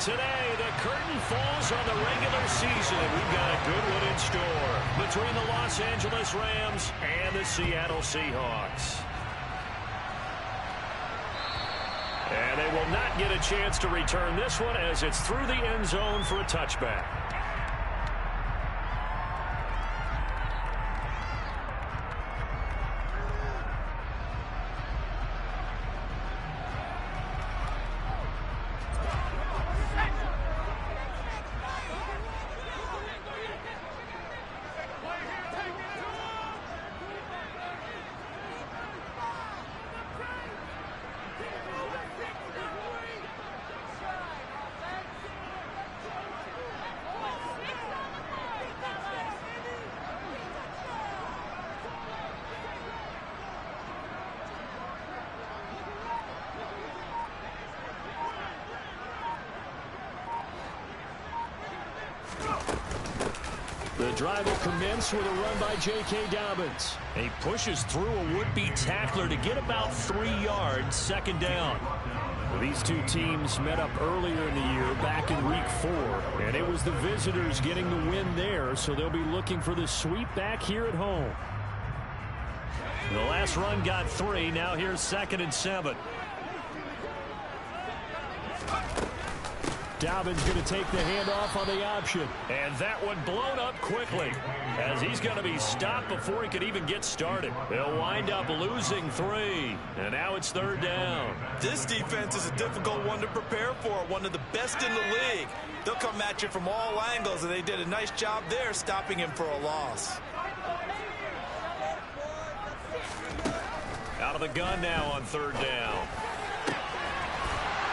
Today, the curtain falls on the regular season. We've got a good one in store between the Los Angeles Rams and the Seattle Seahawks. And they will not get a chance to return this one as it's through the end zone for a touchback. The drive will commence with a run by J.K. Dobbins. He pushes through a would-be tackler to get about 3 yards, second down. Well, these two teams met up earlier in the year, back in Week 4, and it was the visitors getting the win there, so they'll be looking for the sweep back here at home. The last run got 3. Now here's 2nd and 7. Dobbins going to take the handoff on the option. And that one blown up quickly as he's going to be stopped before he could even get started. They'll wind up losing 3. And now it's 3rd down. This defense is a difficult one to prepare for. One of the best in the league. They'll come at you from all angles, and they did a nice job there stopping him for a loss. Out of the gun now on 3rd down.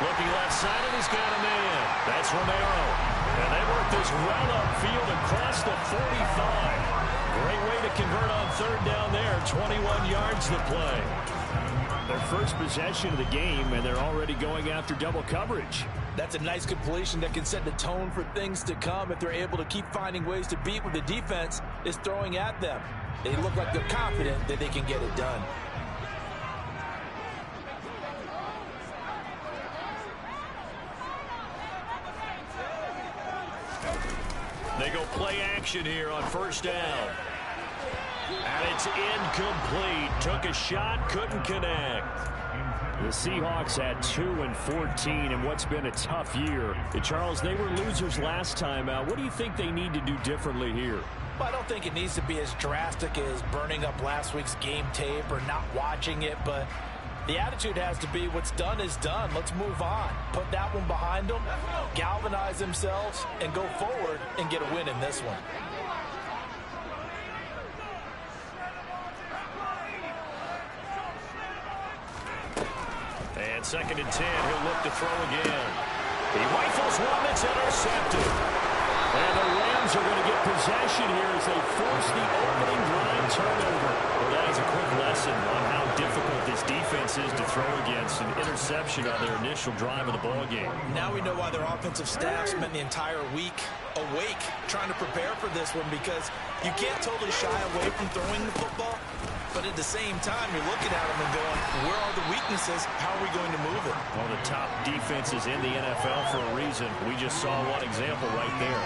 Looking left side, and he's got a man. That's Romero. And they work this well upfield across the 45. Great way to convert on 3rd down there. 21 yards to play. Their first possession of the game, and they're already going after double coverage. That's a nice completion that can set the tone for things to come if they're able to keep finding ways to beat what the defense is throwing at them. They look like they're confident that they can get it done. They go play action here on 1st down. And it's incomplete. Took a shot, couldn't connect. The Seahawks had 2 and 14 in what's been a tough year. Charles, they were losers last time out. What do you think they need to do differently here? Well, I don't think it needs to be as drastic as burning up last week's game tape or not watching it, but the attitude has to be what's done is done. Let's move on. Put that one behind them, galvanize themselves, and go forward and get a win in this one. And 2nd and 10, he'll look to throw again. He rifles one that's intercepted. And the Rams are going to get possession here as they force the opening drive turnover. Well, that is a quick lesson on how difficult this defense is to throw against. An interception on their initial drive of the ballgame. Now we know why their offensive staff spent the entire week awake trying to prepare for this one, because you can't totally shy away from throwing the football, but at the same time you're looking at them and going, where are the weaknesses? How are we going to move it? One of the top defenses in the NFL for a reason. We just saw one example right there.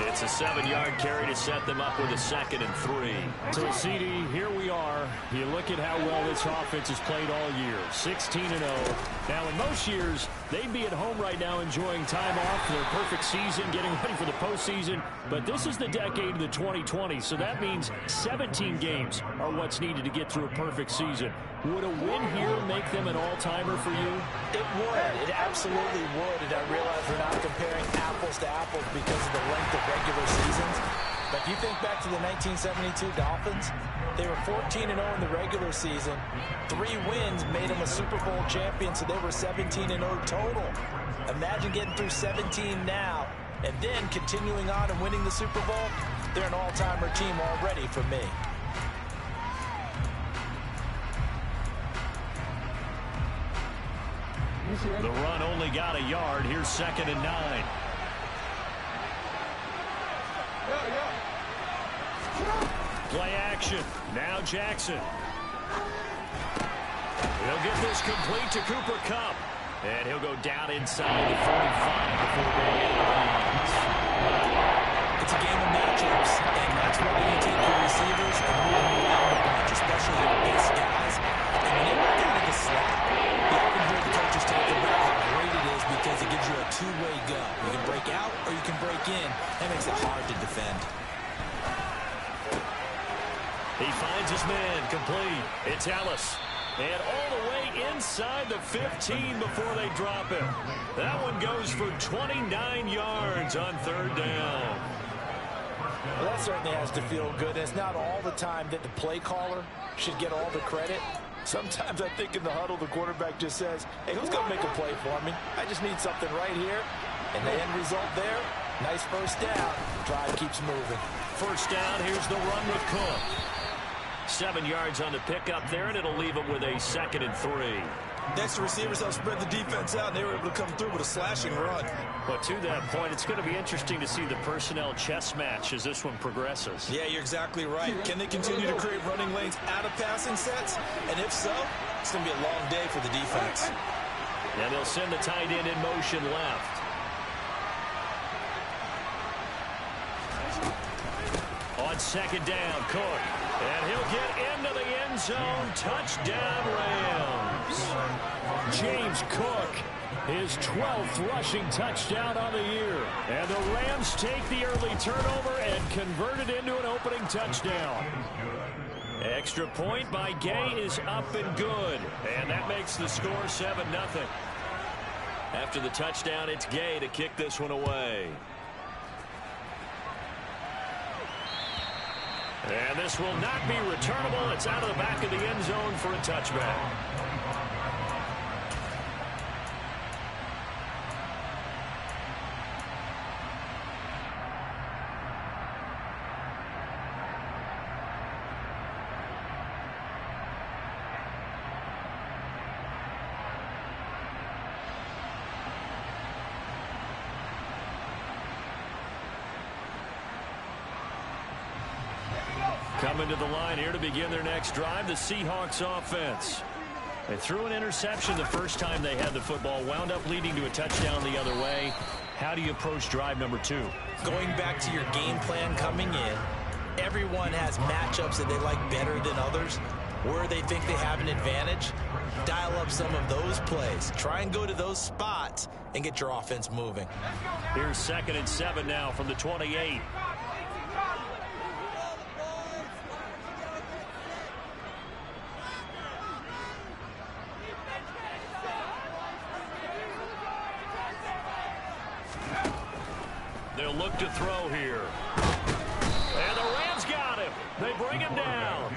It's a 7-yard carry to set them up with a 2nd and 3. So, CD, here we are. You look at how well this offense has played all year. 16-0. Now, in most years, they'd be at home right now enjoying time off for their perfect season, getting ready for the postseason. But this is the decade of the 2020s, so that means 17 games are what's needed to get through a perfect season. Would a win here make them an all-timer for you? It would. It absolutely would. And I realize we're not comparing apples to apples because of the length of regular seasons. But if you think back to the 1972 Dolphins, they were 14-0 in the regular season. 3 wins made them a Super Bowl champion, so they were 17-0 total. Imagine getting through 17 now and then continuing on and winning the Super Bowl. They're an all-timer team already for me. The run only got a yard. Here's 2nd and 9. Play action. Now Jackson. He'll get this complete to Cooper Kupp. And he'll go down inside the 45 before in. That makes it hard to defend. He finds his man, complete. It's Ellis. And all the way inside the 15 before they drop him. That one goes for 29 yards on third down. Well, that certainly has to feel good. It's not all the time that the play caller should get all the credit. Sometimes I think in the huddle, the quarterback just says, hey, who's going to make a play for me? I just need something right here. And the end result there, nice first down. Drive keeps moving. First down, here's the run with Cook. 7 yards on the pickup there, and it'll leave them with a 2nd and 3. Next, the receivers helped spread the defense out, and they were able to come through with a slashing run. But to that point, it's going to be interesting to see the personnel chess match as this one progresses. Yeah, you're exactly right. Can they continue to create running lanes out of passing sets? And if so, it's going to be a long day for the defense. And they'll send the tight end in motion left. On 2nd down, Cook. And he'll get into the end zone. Touchdown, Rams. James Cook, his 12th rushing touchdown on the year. And the Rams take the early turnover and convert it into an opening touchdown. Extra point by Gay is up and good. And that makes the score 7-0. After the touchdown, it's Gay to kick this one away. And this will not be returnable. It's out of the back of the end zone for a touchback. Coming to the line here to begin their next drive, the Seahawks offense. They threw an interception the first time they had the football, wound up leading to a touchdown the other way. How do you approach drive number 2? Going back to your game plan coming in, everyone has matchups that they like better than others. Where they think they have an advantage, dial up some of those plays. Try and go to those spots and get your offense moving. Here's 2nd and 7 now from the 28. They'll look to throw here. And the Rams got him. They bring him down.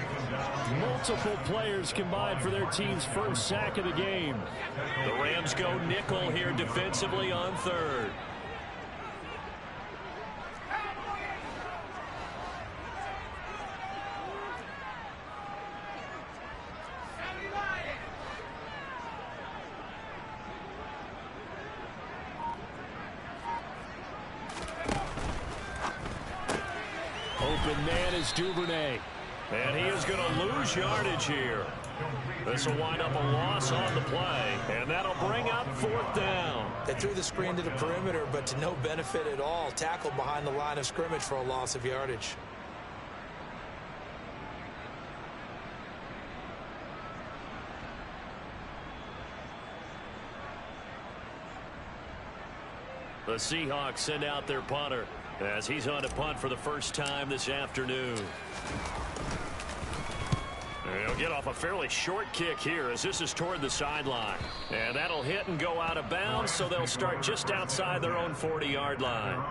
Multiple players combined for their team's first sack of the game. The Rams go nickel here defensively on third. Open man is Duvernay. And he is going to lose yardage here. This will wind up a loss on the play. And that'll bring up 4th down. They threw the screen to the perimeter, but to no benefit at all. Tackled behind the line of scrimmage for a loss of yardage. The Seahawks send out their punter as he's on to punt for the first time this afternoon. He'll get off a fairly short kick here as this is toward the sideline. And that'll hit and go out of bounds, so they'll start just outside their own 40-yard line.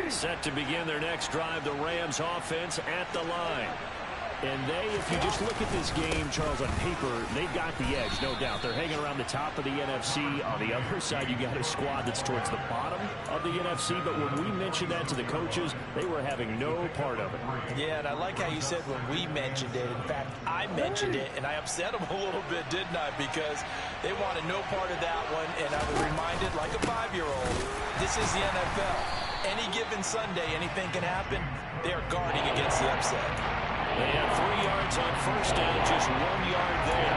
Set to begin their next drive, the Rams offense at the line. And if you just look at this game, Charles, on paper, they've got the edge, no doubt. They're hanging around the top of the NFC. On the other side, you got a squad that's towards the bottom of the NFC. But when we mentioned that to the coaches, they were having no part of it. Yeah, and I like how you said when we mentioned it. In fact, I mentioned it, and I upset them a little bit, didn't I? Because they wanted no part of that one. And I was reminded, like a 5-year-old, this is the NFL. Any given Sunday, anything can happen. They are guarding against the upset. They have 3 yards on first down, just 1 yard there.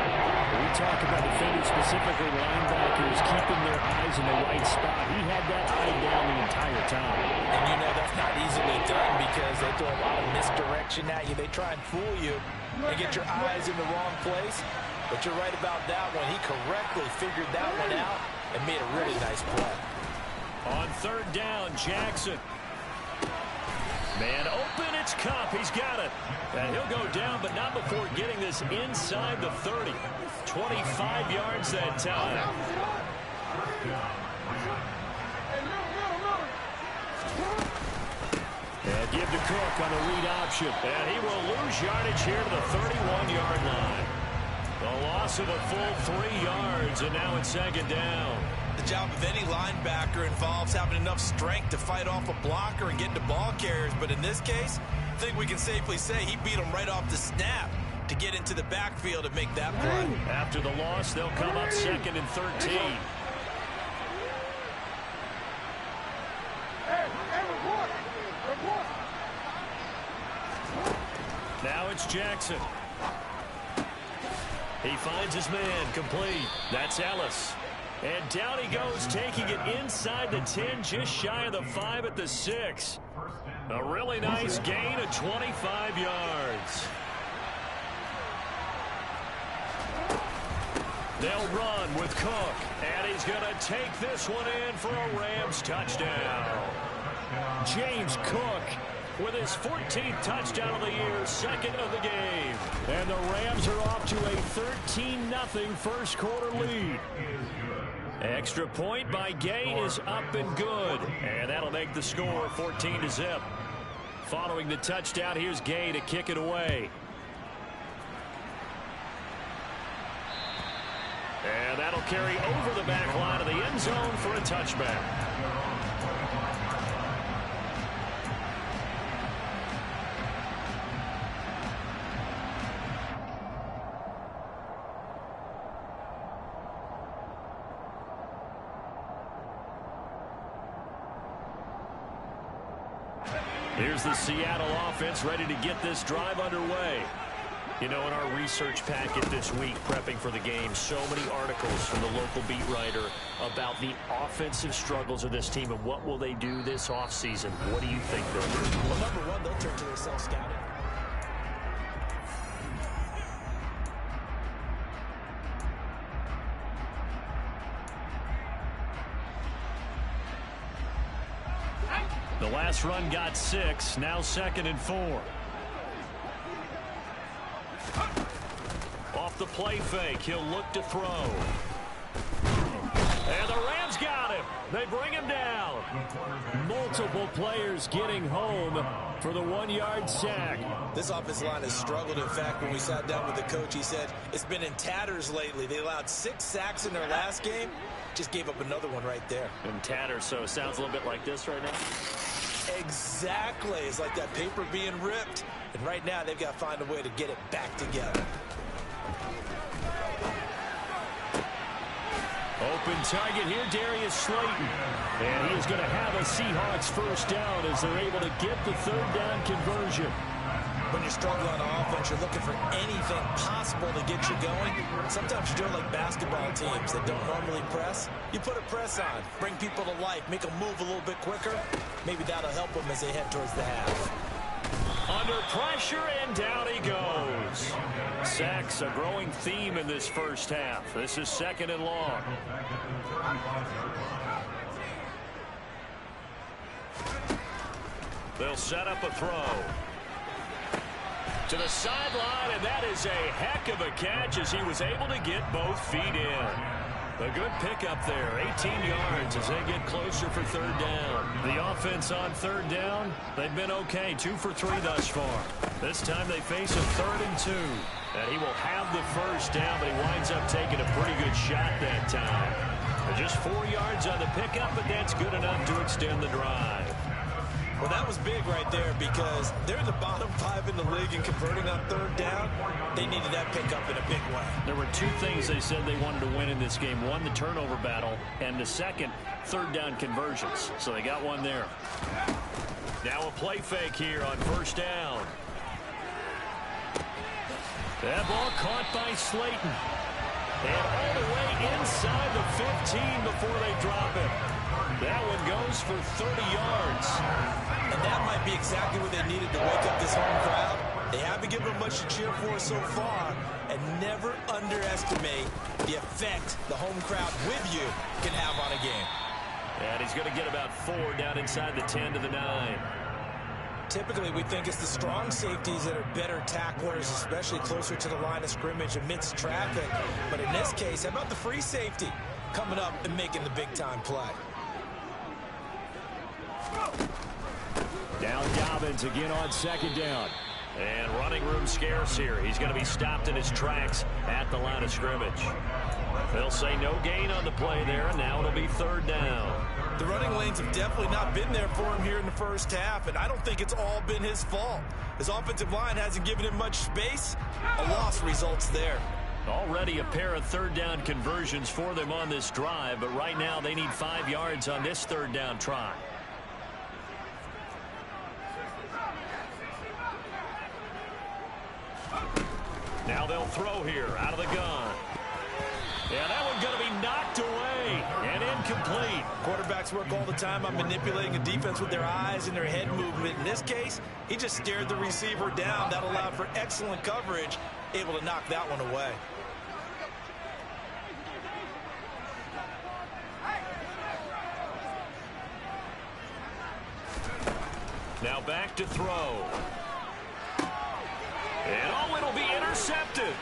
We talk about defenders, specifically linebackers, keeping their eyes in the right spot. He had that eye down the entire time. And you know not easily done because they throw a lot of misdirection at you. They try and fool you and get your eyes in the wrong place. But you're right about that one. He correctly figured that one out and made a really nice play. On third down, Jackson. Man open, it's Cup. He's got it. And he'll go down, but not before getting this inside the 30. 25 yards that time. And give to Cook on the read option. And he will lose yardage here to the 31-yard line. The loss of a full 3 yards, and now it's second down. The job of any linebacker involves having enough strength to fight off a blocker and get to ball carriers. But in this case, I think we can safely say he beat him right off the snap to get into the backfield and make that play. After the loss, they'll come up second and 13. Now it's Jackson. He finds his man, complete. That's Ellis. And down he goes, taking it inside the 10, just shy of the 5 at the 6. A really nice gain of 25 yards. They'll run with Cook, and he's going to take this one in for a Rams touchdown. James Cook with his 14th touchdown of the year, second of the game. And the Rams are off to a 13-0 first quarter lead. Extra point by Gay is up and good. And that'll make the score 14-0. Following the touchdown, here's Gay to kick it away. And that'll carry over the back line of the end zone for a touchback. Here's the Seattle offense ready to get this drive underway. You know, in our research packet this week, prepping for the game, so many articles from the local beat writer about the offensive struggles of this team and what will they do this offseason. What do you think they'll do? Well, number one, they'll turn to their self-scouting. The last run got 6, now second and 4. Off the play fake, he'll look to throw. And the Rams got him. They bring him down. Multiple players getting home for the 1-yard sack. This offensive line has struggled. In fact, when we sat down with the coach, he said it's been in tatters lately. They allowed 6 sacks in their last game. Just gave up another one right there. In tatters, so it sounds a little bit like this right now. Exactly. It's like that paper being ripped. And right now, they've got to find a way to get it back together. Open target here, Darius Slayton. And he is going to have a Seahawks first down as they're able to get the third down conversion. When you're struggling on offense, you're looking for anything possible to get you going. Sometimes you do it like basketball teams that don't normally press. You put a press on, bring people to life, make them move a little bit quicker. Maybe that'll help them as they head towards the half. Under pressure, and down he goes. Sacks, a growing theme in this first half. This is second and long. They'll set up a throw. To the sideline, and that is a heck of a catch as he was able to get both feet in. A good pickup there, 18 yards as they get closer for third down. The offense on third down, they've been okay, 2 for 3 thus far. This time they face a 3rd and 2. And he will have the first down, but he winds up taking a pretty good shot that time. Just 4 yards on the pickup, but that's good enough to extend the drive. Well, that was big right there because they're in the bottom 5 in the league and converting on third down. They needed that pickup in a big way. There were 2 things they said they wanted to win in this game. One, the turnover battle, and the second, third down conversions. So they got one there. Now a play fake here on first down. That ball caught by Slayton. And all the way inside the 15 before they drop him. That one goes for 30 yards. And that might be exactly what they needed to wake up this home crowd. They haven't given them much to cheer for so far. And never underestimate the effect the home crowd with you can have on a game. And he's going to get about 4 down inside the 10 to the 9. Typically, we think it's the strong safeties that are better tacklers, especially closer to the line of scrimmage amidst traffic. But in this case, how about the free safety coming up and making the big-time play? Down Dobbins again on second down. And running room scarce here. He's going to be stopped in his tracks at the line of scrimmage. They'll say no gain on the play there, and now it'll be 3rd down. The running lanes have definitely not been there for him here in the first half, and I don't think it's all been his fault. His offensive line hasn't given him much space. A loss results there. Already a pair of 3rd down conversions for them on this drive, but right now they need 5 yards on this 3rd down try. Now they'll throw here out of the gun. Yeah, that one's going to be knocked away and incomplete. Quarterbacks work all the time on manipulating a defense with their eyes and their head movement. In this case, he just stared the receiver down. That allowed for excellent coverage, able to knock that one away. Now back to throw. And oh, it'll be intercepted.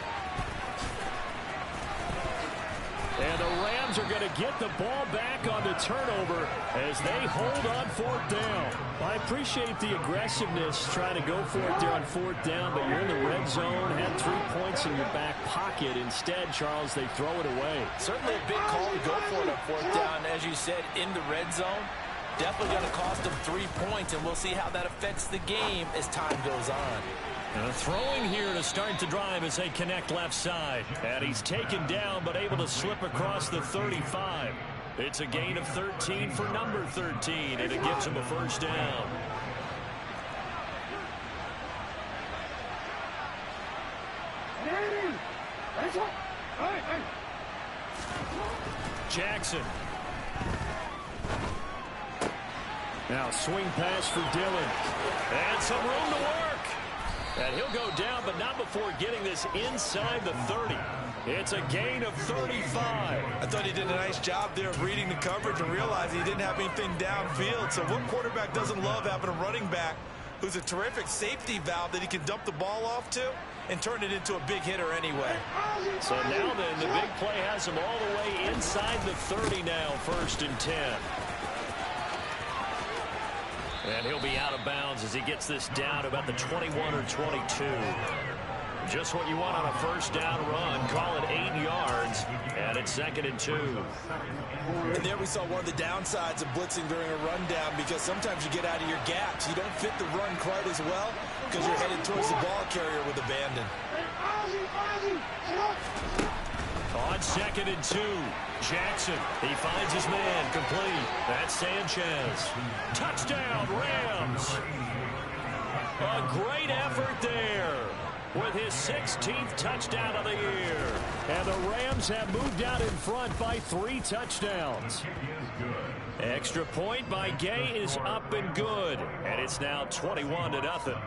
And the Rams are going to get the ball back on the turnover as they hold on 4th down. I appreciate the aggressiveness trying to go for it there on 4th down, but you're in the red zone, had 3 points in your back pocket. Instead, Charles, they throw it away. Certainly a big call to go for it on 4th down. As you said, in the red zone, definitely going to cost them 3 points, and we'll see how that affects the game as time goes on. Throwing here to start the drive as they connect left side. And he's taken down but able to slip across the 35. It's a gain of 13 for number 13, and it gives him a 1st down. Jackson. Now swing pass for Dillon. And some room to work. And he'll go down, but not before getting this inside the 30. It's a gain of 35. I thought he did a nice job there of reading the coverage and realizing he didn't have anything downfield. So what quarterback doesn't love having a running back who's a terrific safety valve that he can dump the ball off to and turn it into a big hitter anyway? So now then, the big play has him all the way inside the 30 now, 1st and 10. And he'll be out of bounds as he gets this down about the 21 or 22. Just what you want on a 1st down run. Call it 8 yards, and it's 2nd and 2. And there we saw one of the downsides of blitzing during a rundown, because sometimes you get out of your gaps. You don't fit the run quite as well because you're headed towards the ball carrier with abandon. On 2nd and 2, Jackson, he finds his man, complete. That's Sanchez. Touchdown, Rams. A great effort there with his 16th touchdown of the year. And the Rams have moved out in front by 3 touchdowns. Extra point by Gay is up and good. And it's now 21-0.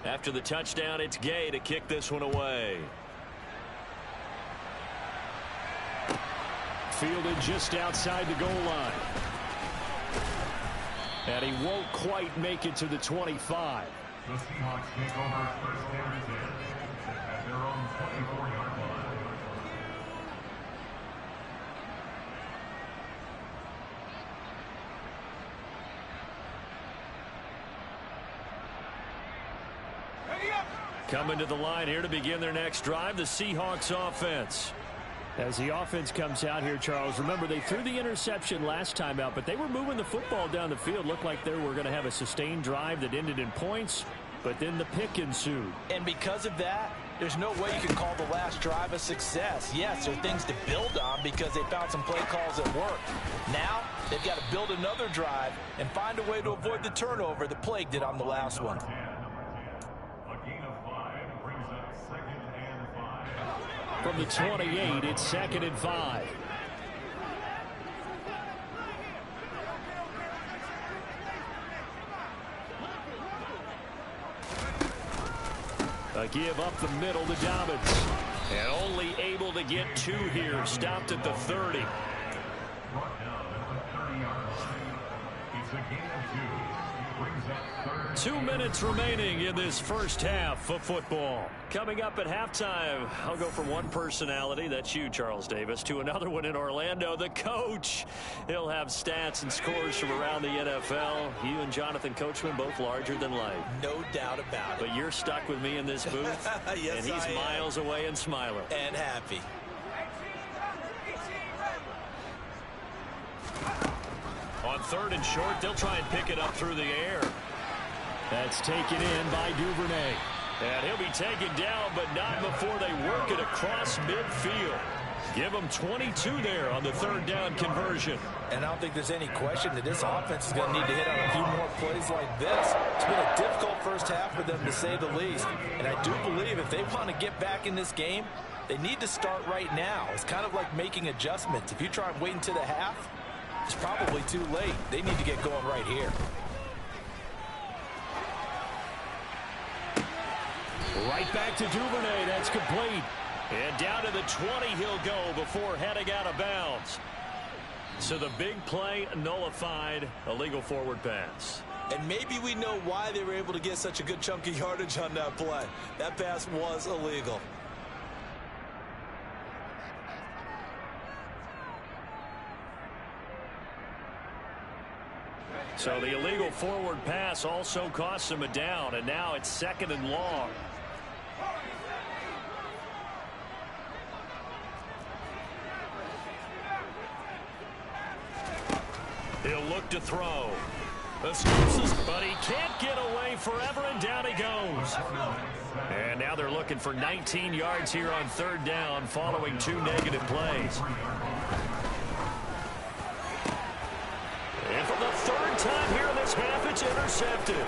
After the touchdown, it's Gay to kick this one away. Fielded just outside the goal line. And he won't quite make it to the 25. The Seahawks take over 1st and 10 at their own 24-yard line. Coming to the line here to begin their next drive, the Seahawks offense. As the offense comes out here, Charles, remember they threw the interception last time out, but they were moving the football down the field. Looked like they were going to have a sustained drive that ended in points, but then the pick ensued. And because of that, there's no way you can call the last drive a success. Yes, there are things to build on because they found some play calls that worked. Now, they've got to build another drive and find a way to avoid the turnover that plagued it on the last one. From the 28, it's 2nd and 5. A give up the middle to Dobbins. And only able to get 2 here. Stopped at the 30. It's a gain of 2. Brings up 3rd. 2 minutes remaining in this first half of football. Coming up at halftime, I'll go from one personality, that's you, Charles Davis, to another one in Orlando, the coach. He'll have stats and scores from around the NFL. You and Jonathan Coachman both larger than life. No doubt about it. But you're stuck with me in this booth, yes, and he's miles away and smiling. And happy. On 3rd and short, they'll try and pick it up through the air. That's taken in by Duvernay. And he'll be taken down, but not before they work it across midfield. Give them 22 there on the 3rd down conversion. And I don't think there's any question that this offense is going to need to hit on a few more plays like this. It's been a difficult first half for them, to say the least. And I do believe if they want to get back in this game, they need to start right now. It's kind of like making adjustments. If you try and wait until the half, it's probably too late. They need to get going right here. Right back to Duvernay. That's complete. And down to the 20 he'll go before heading out of bounds. So the big play nullified, a legal forward pass. And maybe we know why they were able to get such a good chunk of yardage on that play. That pass was illegal. So the illegal forward pass also costs him a down, and now it's 2nd and long. He'll look to throw. Excuses, but he can't get away forever, and down he goes. And now they're looking for 19 yards here on 3rd down following 2 negative plays. And for the 3rd time here in this half, it's intercepted.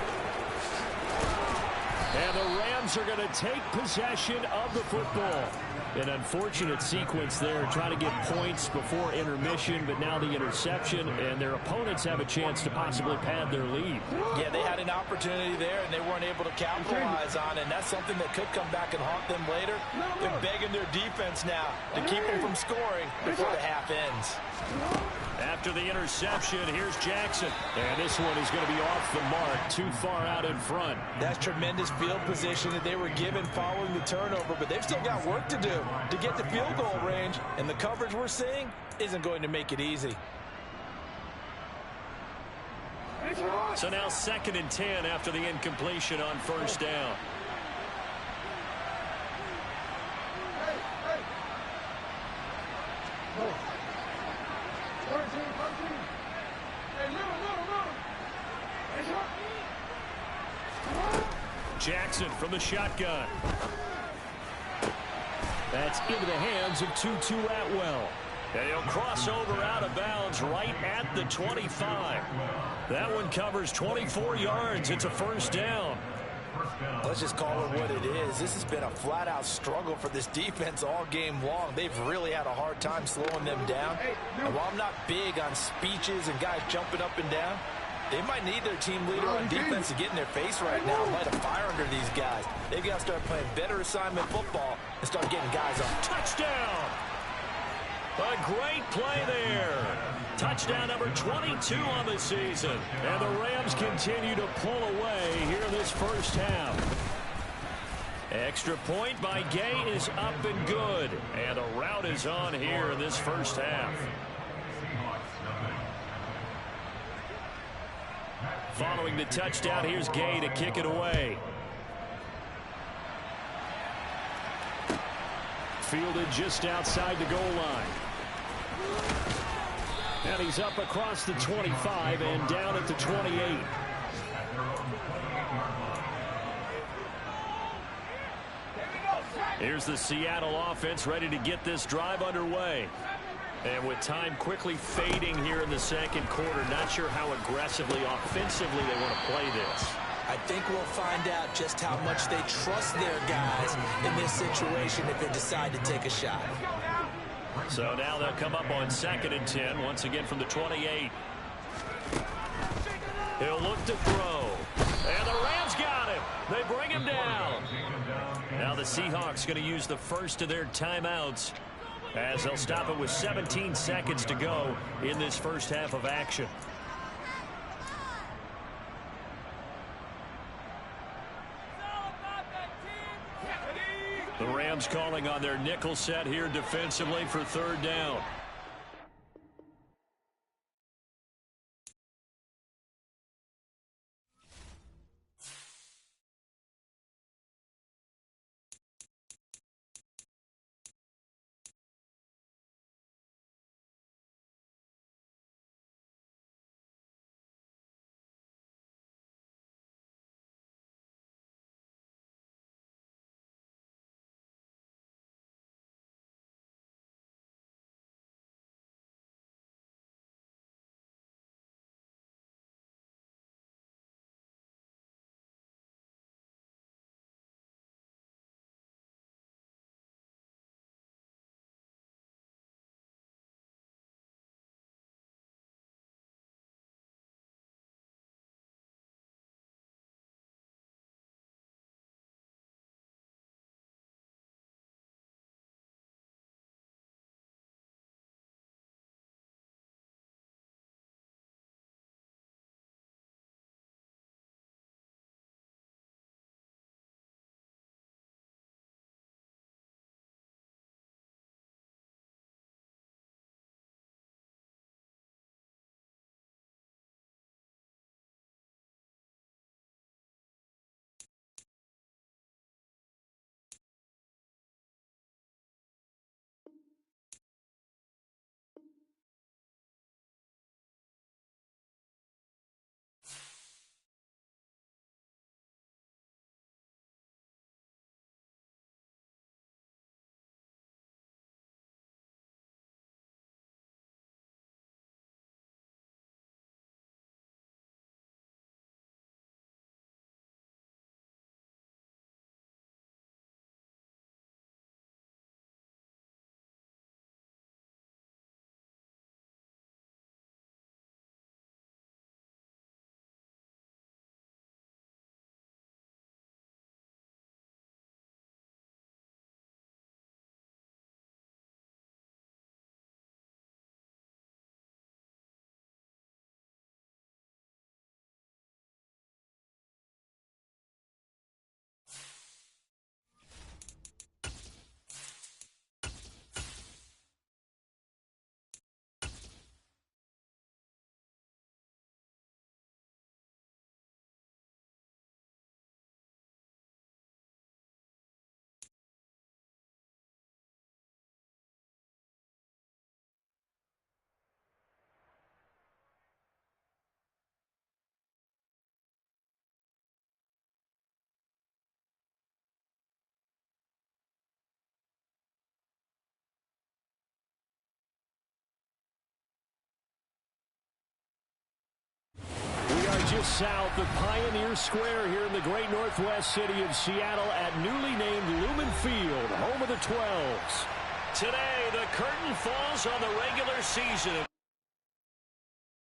And the Rams are going to take possession of the football. An unfortunate sequence there, trying to get points before intermission, but now the interception, and their opponents have a chance to possibly pad their lead. Yeah, they had an opportunity there, and they weren't able to capitalize on it, and that's something that could come back and haunt them later. They're begging their defense now to keep them from scoring before the half ends. After the interception, here's Jackson. And this one is going to be off the mark, too far out in front. That's tremendous field position that they were given following the turnover, but they've still got work to do to get to field goal range, and the coverage we're seeing isn't going to make it easy. So now 2nd and 10 after the incompletion on 1st down. Jackson from the shotgun. That's into the hands of Tutu Atwell. And he'll cross over out of bounds right at the 25. That one covers 24 yards. It's a 1st down. Let's just call it what it is. This has been a flat-out struggle for this defense all game long. They've really had a hard time slowing them down. And while I'm not big on speeches and guys jumping up and down, they might need their team leader on defense to get in their face right now, light a fire under these guys. They've got to start playing better assignment football and start getting guys up. Touchdown! A great play there. Touchdown number 22 on the season. And the Rams continue to pull away here in this first half. Extra point by Gay is up and good. And the route is on here in this first half. Following the touchdown, here's Gay to kick it away. fielded just outside the goal line. And he's up across the 25 and down at the 28. Here's the Seattle offense ready to get this drive underway. And with time quickly fading here in the second quarter, not sure how aggressively, offensively they want to play this. I think we'll find out just how much they trust their guys in this situation if they decide to take a shot. So now they'll come up on 2nd and 10, once again from the 28. He'll look to throw. And the Rams got him. They bring him down. Now the Seahawks going to use the first of their timeouts as they'll stop it with 17 seconds to go in this first half of action. The Rams calling on their nickel set here defensively for 3rd down. Just south of Pioneer Square here in the great northwest city of Seattle at newly named Lumen Field, home of the 12s. Today, the curtain falls on the regular season.